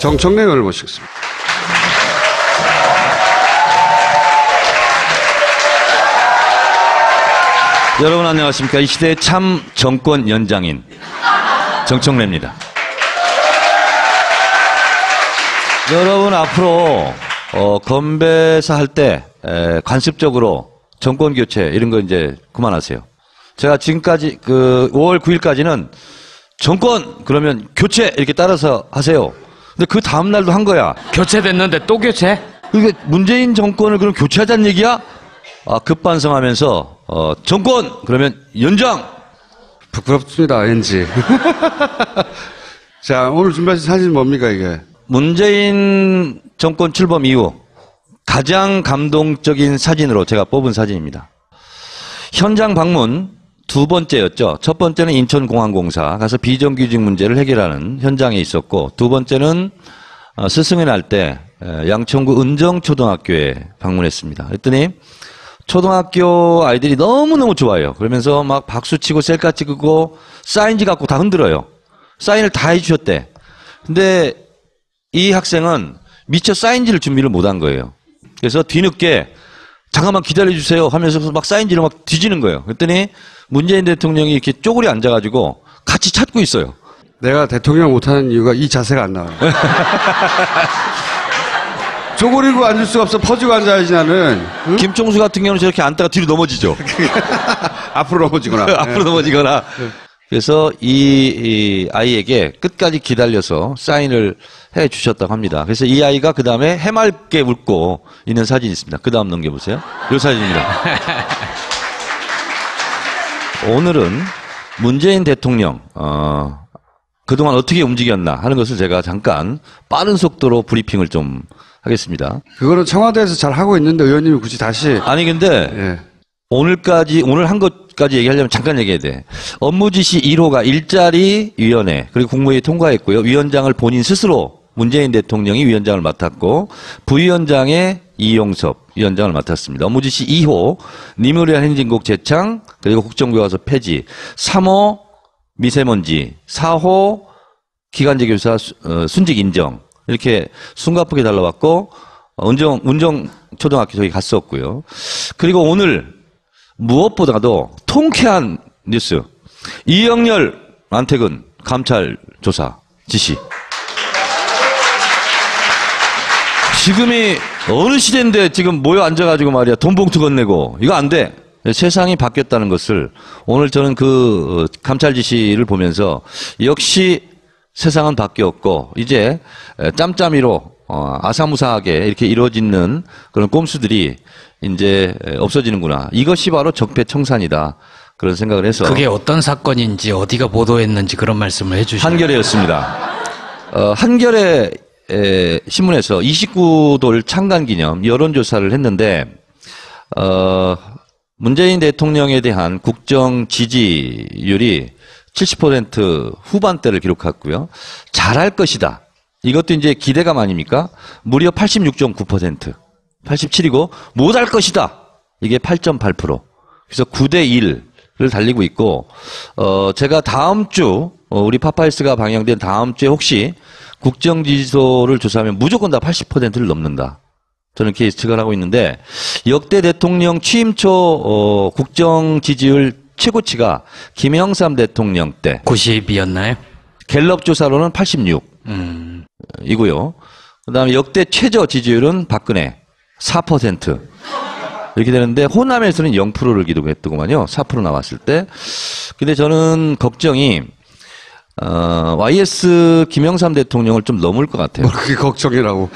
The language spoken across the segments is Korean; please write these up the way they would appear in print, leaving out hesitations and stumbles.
정청래 의원을 모시겠습니다. 여러분 안녕하십니까. 이 시대의 참 정권 연장인 정청래입니다. 여러분 앞으로 건배사 할 때 관습적으로 정권 교체 이런 거 이제 그만하세요. 제가 지금까지 5월 9일까지는 정권 그러면 교체 이렇게 따라서 하세요. 근데 그 다음 날도 한 거야. 교체됐는데 또 교체? 이게 문재인 정권을 그럼 교체하자는 얘기야? 급반성하면서 정권 그러면 연장. 부끄럽습니다. 왠지. 자, 오늘 준비하신 사진은 뭡니까 이게? 문재인 정권 출범 이후 가장 감동적인 사진으로 제가 뽑은 사진입니다. 현장 방문 두 번째였죠. 첫 번째는 인천공항공사 가서 비정규직 문제를 해결하는 현장에 있었고, 두 번째는 스승의 날 때 양천구 은정초등학교에 방문했습니다. 그랬더니 초등학교 아이들이 너무너무 좋아해요. 그러면서 막 박수치고 셀카 찍고 사인지 갖고 다 흔들어요. 사인을 다 해주셨대. 근데 이 학생은 미처 사인지를 준비를 못한 거예요. 그래서 뒤늦게 잠깐만 기다려주세요 하면서 막 사인지를 막 뒤지는 거예요. 그랬더니 문재인 대통령이 이렇게 쪼그려 앉아가지고 같이 찾고 있어요. 내가 대통령 못하는 이유가 이 자세가 안 나와요. 쪼그리고 앉을 수가 없어. 퍼지고 앉아야지 나는. 응? 김총수 같은 경우는 저렇게 앉다가 뒤로 넘어지죠. 앞으로 넘어지거나. 앞으로 넘어지거나. 그래서 이 아이에게 끝까지 기다려서 사인을 해 주셨다고 합니다. 그래서 이 아이가 그 다음에 해맑게 웃고 있는 사진이 있습니다. 그 다음 넘겨보세요. 이 사진입니다. 오늘은 문재인 대통령 그동안 어떻게 움직였나 하는 것을 제가 잠깐 빠른 속도로 브리핑을 좀 하겠습니다. 그거는 청와대에서 잘 하고 있는데 의원님이 굳이 다시. 아니 근데 예. 오늘 한 것까지 얘기하려면 잠깐 얘기해야 돼. 업무지시 1호가 일자리 위원회 그리고 국무회의 통과했고요. 위원장을 본인 스스로 문재인 대통령이 위원장을 맡았고, 부위원장에 이용섭 위원장을 맡았습니다. 업무지시 2호 니무리안 행진곡 재창 그리고 국정교과서 폐지, 3호 미세먼지, 4호 기간제 교사 순직 인정 이렇게 숨가쁘게 달라왔고, 운정 초등학교 저기 갔었고요. 그리고 오늘 무엇보다도 통쾌한 뉴스, 이영렬 안택은 감찰 조사 지시. 지금이 어느 시대인데 지금 모여 앉아가지고 말이야 돈 봉투 건네고 이거 안 돼. 세상이 바뀌었다는 것을 오늘 저는 그 감찰 지시를 보면서 역시 세상은 바뀌었고 이제 짬짬이로 아사무사하게 이렇게 이루어지는 그런 꼼수들이 이제 없어지는구나. 이것이 바로 적폐청산이다. 그런 생각을 해서. 그게 어떤 사건인지 어디가 보도했는지 그런 말씀을 해주시죠. 한겨레였습니다. 한겨레 신문에서 29돌 창간 기념 여론조사를 했는데 문재인 대통령에 대한 국정 지지율이 70% 후반대를 기록했고요. 잘할 것이다. 이것도 이제 기대감 아닙니까? 무려 86.9%. 87이고 못할 것이다. 이게 8.8%. 그래서 9대 1을 달리고 있고 제가 다음 주 우리 파파이스가 방영된 다음 주에 혹시 국정 지지도를 조사하면 무조건 다 80%를 넘는다. 저는 이렇게 예측을 하고 있는데 역대 대통령 취임 초 국정 지지율 최고치가 김영삼 대통령 때 90이었나요? 갤럽 조사로는 86 이고요. 그다음에 역대 최저 지지율은 박근혜 4% 이렇게 되는데 호남에서는 0%를 기록했더구만요. 4% 나왔을 때. 근데 저는 걱정이 YS 김영삼 대통령을 좀 넘을 것 같아요. 뭐 그게 걱정이라고.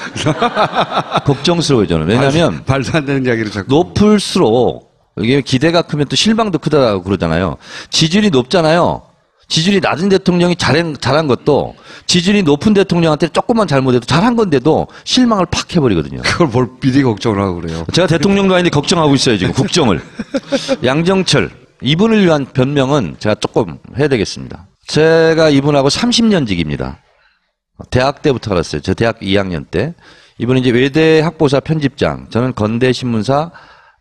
걱정스러워요 저는. 왜냐하면 말도 안 되는 이야기를 자꾸. 높을수록 이게 기대가 크면 또 실망도 크다고 그러잖아요. 지지율이 높잖아요. 지지율이 낮은 대통령이 잘한 것도 지지율이 높은 대통령한테 조금만 잘못해도 잘한 건데도 실망을 팍 해버리거든요. 그걸 뭘 미리 걱정을 하고 그래요. 제가 대통령도 아닌데 걱정하고 있어요 지금 국정을. 양정철 이분을 위한 변명은 제가 조금 해야 되겠습니다. 제가 이분하고 30년직입니다. 대학 때부터 알았어요. 저 대학 2학년 때. 이분은 이제 외대 학보사 편집장, 저는 건대 신문사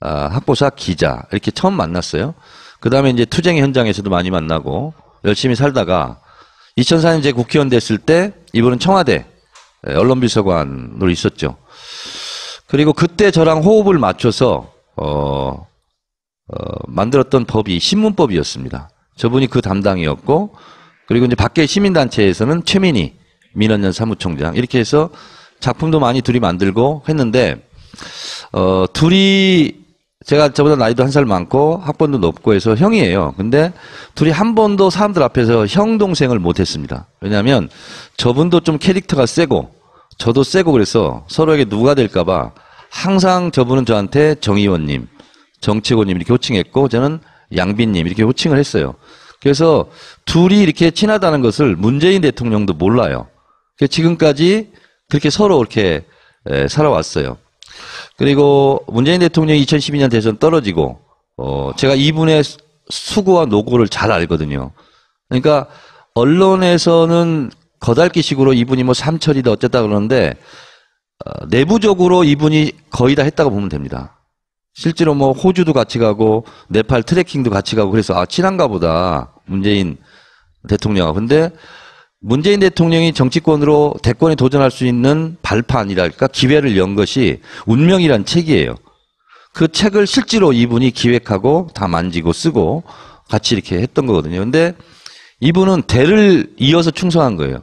학보사 기자 이렇게 처음 만났어요. 그 다음에 이제 투쟁의 현장에서도 많이 만나고 열심히 살다가 2004년 제 국회의원 됐을 때 이분은 청와대 언론비서관으로 있었죠. 그리고 그때 저랑 호흡을 맞춰서 만들었던 법이 신문법이었습니다. 저분이 그 담당이었고, 그리고 이제 밖에 시민단체에서는 최민희 민원연 사무총장 이렇게 해서 작품도 많이 둘이 만들고 했는데 둘이 제가 저보다 나이도 한 살 많고 학번도 높고 해서 형이에요. 근데 둘이 한 번도 사람들 앞에서 형 동생을 못했습니다. 왜냐하면 저분도 좀 캐릭터가 세고 저도 세고 그래서 서로에게 누가 될까봐 항상 저분은 저한테 정 의원님, 정치고님 이렇게 호칭했고 저는 양빈님 이렇게 호칭을 했어요. 그래서 둘이 이렇게 친하다는 것을 문재인 대통령도 몰라요. 지금까지 그렇게 서로 이렇게 살아왔어요. 그리고 문재인 대통령이 2012년 대선 떨어지고 제가 이분의 수고와 노고를 잘 알거든요. 그러니까 언론에서는 거달기식으로 이분이 뭐 삼철이다 어쨌다 그러는데 내부적으로 이분이 거의 다 했다고 보면 됩니다. 실제로 뭐 호주도 같이 가고 네팔 트레킹도 같이 가고 그래서 친한가 보다 문재인 대통령하고. 근데 문재인 대통령이 정치권으로 대권에 도전할 수 있는 발판이랄까 기회를 연 것이 운명이란 책이에요. 그 책을 실제로 이분이 기획하고 다 만지고 쓰고 같이 이렇게 했던 거거든요. 근데 이분은 대를 이어서 충성한 거예요.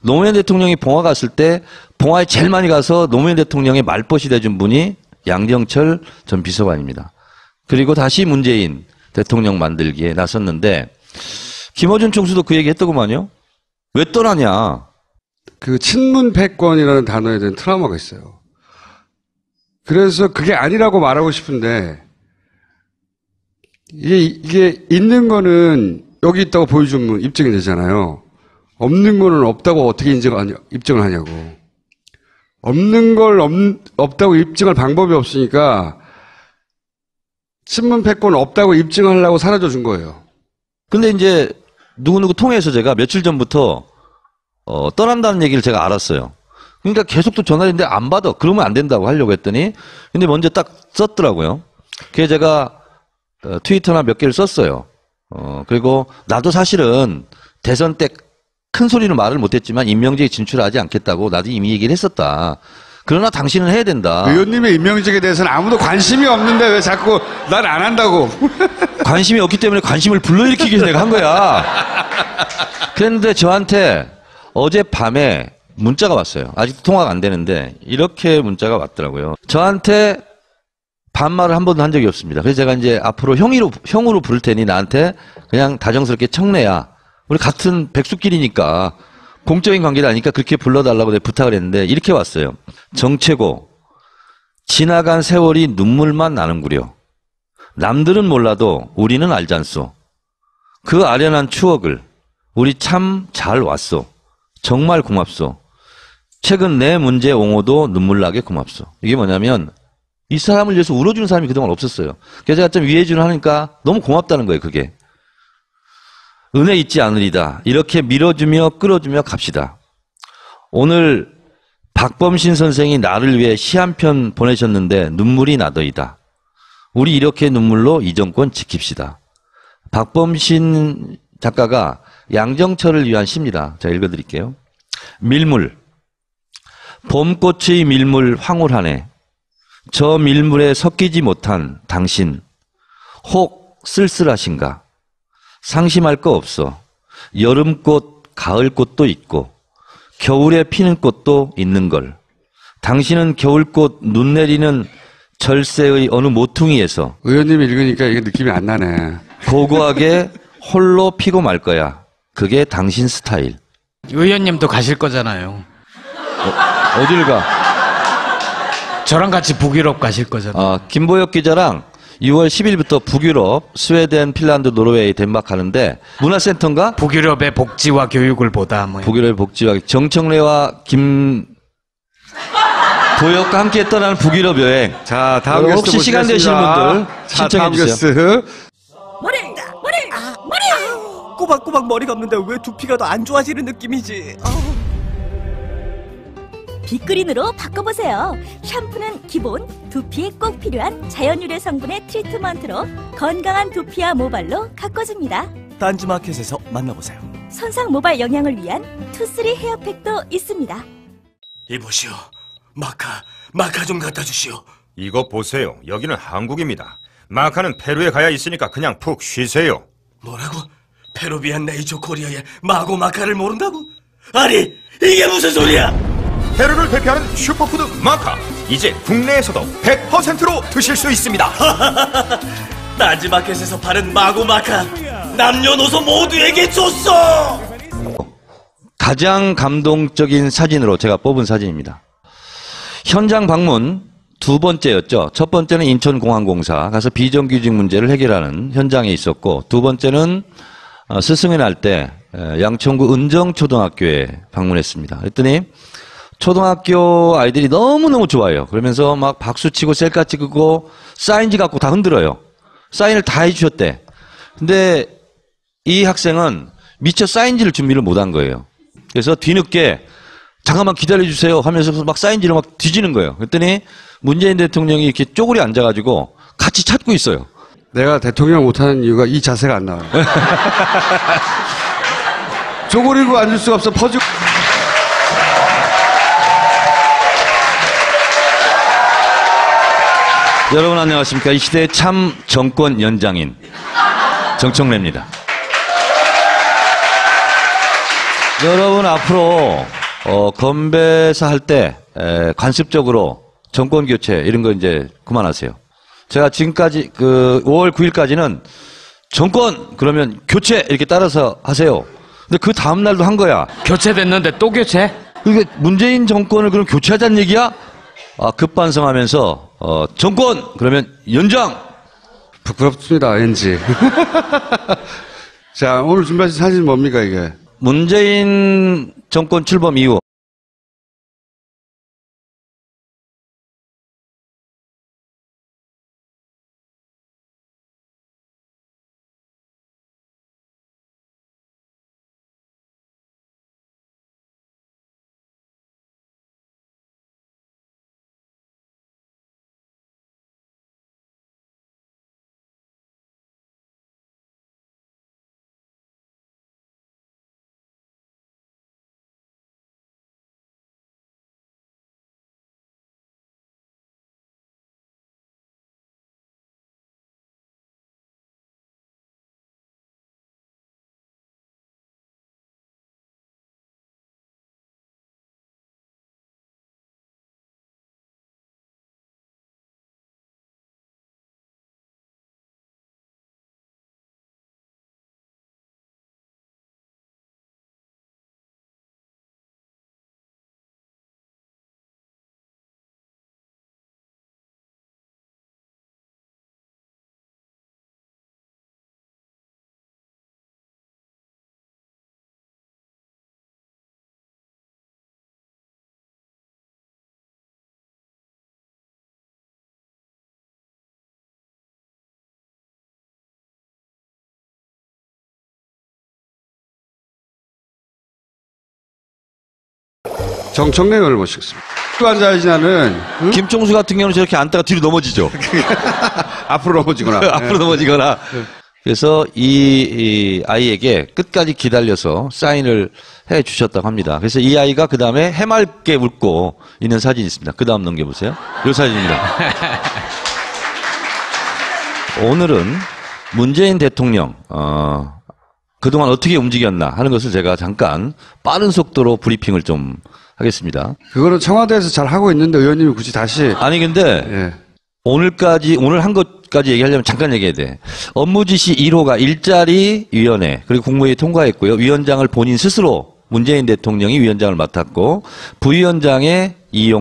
노무현 대통령이 봉화 갔을 때 봉화에 제일 많이 가서 노무현 대통령의 말벗이 돼준 분이 양정철 전 비서관입니다. 그리고 다시 문재인 대통령 만들기에 나섰는데 김어준 총수도 그 얘기 했더구만요. 왜 떠나냐? 그 친문 패권이라는 단어에 대한 트라우마가 있어요. 그래서 그게 아니라고 말하고 싶은데 이게 있는 거는 여기 있다고 보여주면 입증이 되잖아요. 없는 거는 없다고 어떻게 입증을 하냐고. 없는 걸 없다고 입증할 방법이 없으니까 친문 패권 없다고 입증하려고 사라져 준 거예요. 근데 이제 누구누구 통해서 제가 며칠 전부터 떠난다는 얘기를 제가 알았어요. 그러니까 계속 또 전화를 했는데 안 받아. 그러면 안 된다고 하려고 했더니 근데 먼저 딱 썼더라고요. 그래서 제가 트위터나 몇 개를 썼어요. 그리고 나도 사실은 대선 때 큰 소리로 말을 못했지만 임명직에 진출하지 않겠다고 나도 이미 얘기를 했었다. 그러나 당신은 해야 된다. 의원님의 임명직에 대해서는 아무도 관심이 없는데 왜 자꾸 난 안 한다고. 관심이 없기 때문에 관심을 불러일으키기 위해서 내가 한 거야. 그런데 저한테 어젯밤에 문자가 왔어요. 아직도 통화가 안 되는데 이렇게 문자가 왔더라고요. 저한테 반말을 한 번도 한 적이 없습니다. 그래서 제가 이제 앞으로 형으로 부를 테니 나한테 그냥 다정스럽게 청래야. 우리 같은 백수끼리니까 공적인 관계도 아니니까 그렇게 불러달라고 내가 부탁을 했는데 이렇게 왔어요. 정최고 지나간 세월이 눈물만 나는구려. 남들은 몰라도 우리는 알잖소. 그 아련한 추억을 우리 참 잘 왔소. 정말 고맙소. 최근 내 문제 옹호도 눈물나게 고맙소. 이게 뭐냐면 이 사람을 위해서 울어주는 사람이 그동안 없었어요. 그래서 제가 좀 위해주는 하니까 너무 고맙다는 거예요. 그게. 은혜 잊지 않으리다. 이렇게 밀어주며 끌어주며 갑시다. 오늘 박범신 선생이 나를 위해 시 한 편 보내셨는데 눈물이 나더이다. 우리 이렇게 눈물로 이 정권 지킵시다. 박범신 작가가 양정철을 위한 시입니다. 제가 읽어드릴게요. 밀물. 봄꽃의 밀물 황홀하네. 저 밀물에 섞이지 못한 당신. 혹 쓸쓸하신가. 상심할 거 없어. 여름꽃, 가을꽃도 있고 겨울에 피는 꽃도 있는 걸. 당신은 겨울꽃 눈 내리는 절세의 어느 모퉁이에서 의원님이 읽으니까 이게 느낌이 안 나네. 고고하게 홀로 피고 말 거야. 그게 당신 스타일. 의원님도 가실 거잖아요. 어딜 가? 저랑 같이 북유럽 가실 거잖아요. 김보혁 기자랑 6월 10일부터 북유럽, 스웨덴, 핀란드, 노르웨이, 덴마크 가는데 문화센터인가? 북유럽의 복지와 교육을 보다 뭐. 북유럽의 복지와 정청래와 김보혁과 함께 떠나는 북유럽 여행. 자, 다음 게스트 혹시 시간 되시는 분들 신청해 주세요. 머리! 꼬박꼬박 머리 감는데 왜 두피가 더 안 좋아지는 느낌이지? 빅그린으로 바꿔보세요. 샴푸는 기본, 두피에 꼭 필요한 자연유래 성분의 트리트먼트로 건강한 두피와 모발로 가꿔줍니다. 딴지마켓에서 만나보세요. 손상 모발 영양을 위한 투쓰리 헤어팩도 있습니다. 이보시오. 마카 좀 갖다 주시오. 이거 보세요. 여기는 한국입니다. 마카는 페루에 가야 있으니까 그냥 푹 쉬세요. 뭐라고? 페루비안 네이처 코리아의 마고 마카를 모른다고? 아니, 이게 무슨 소리야? 페루를 대표하는 슈퍼푸드 마카. 이제 국내에서도 100%로 드실 수 있습니다. 딴지마켓에서 파는 마고 마카 남녀노소 모두에게 줬어. 가장 감동적인 사진으로 제가 뽑은 사진입니다. 현장 방문 두 번째였죠. 첫 번째는 인천공항공사 가서 비정규직 문제를 해결하는 현장에 있었고, 두 번째는 스승의 날 때 양천구 은정초등학교에 방문했습니다. 그랬더니 초등학교 아이들이 너무너무 좋아해요. 그러면서 막 박수치고 셀카 찍고 사인지 갖고 다 흔들어요. 사인을 다 해주셨대. 근데 이 학생은 미처 사인지를 준비를 못한 거예요. 그래서 뒤늦게 잠깐만 기다려주세요 하면서 막 사인지를 막 뒤지는 거예요. 그랬더니 문재인 대통령이 이렇게 쪼그리 앉아가지고 같이 찾고 있어요. 내가 대통령 못하는 이유가 이 자세가 안 나와요. 쪼그리고 앉을 수가 없어. 퍼지고. 여러분 안녕하십니까. 이 시대의 참 정권 연장인 정청래입니다. 여러분 앞으로 건배사 할 때 관습적으로 정권 교체 이런 거 이제 그만하세요. 제가 지금까지 5월 9일까지는 정권 그러면 교체 이렇게 따라서 하세요. 근데 그 다음 날도 한 거야. 교체됐는데 또 교체? 그러니까 문재인 정권을 그럼 교체하자는 얘기야? 급반성하면서 정권 그러면 연장. 부끄럽습니다, 왠지. 자, 오늘 준비하신 사진 뭡니까, 이게? 문재인 정권 출범 이후 정청래를 모시겠습니다. 또 앉아야지나는 응? 김총수 같은 경우는 저렇게 앉다가 뒤로 넘어지죠. 앞으로 넘어지거나. 앞으로 넘어지거나. 그래서 이 아이에게 끝까지 기다려서 사인을 해 주셨다고 합니다. 그래서 이 아이가 그 다음에 해맑게 웃고 있는 사진이 있습니다. 그 다음 넘겨보세요. 이 사진입니다. 오늘은 문재인 대통령, 그동안 어떻게 움직였나 하는 것을 제가 잠깐 빠른 속도로 브리핑을 좀 하겠습니다. 그거는 청와대에서 잘 하고 있는데 의원님이 굳이 다시. 아니, 근데 예. 오늘 한 것까지 얘기하려면 잠깐 얘기해야 돼. 업무지시 1호가 일자리 위원회, 그리고 국무회의 통과했고요. 위원장을 본인 스스로 문재인 대통령이 위원장을 맡았고, 부위원장의 이용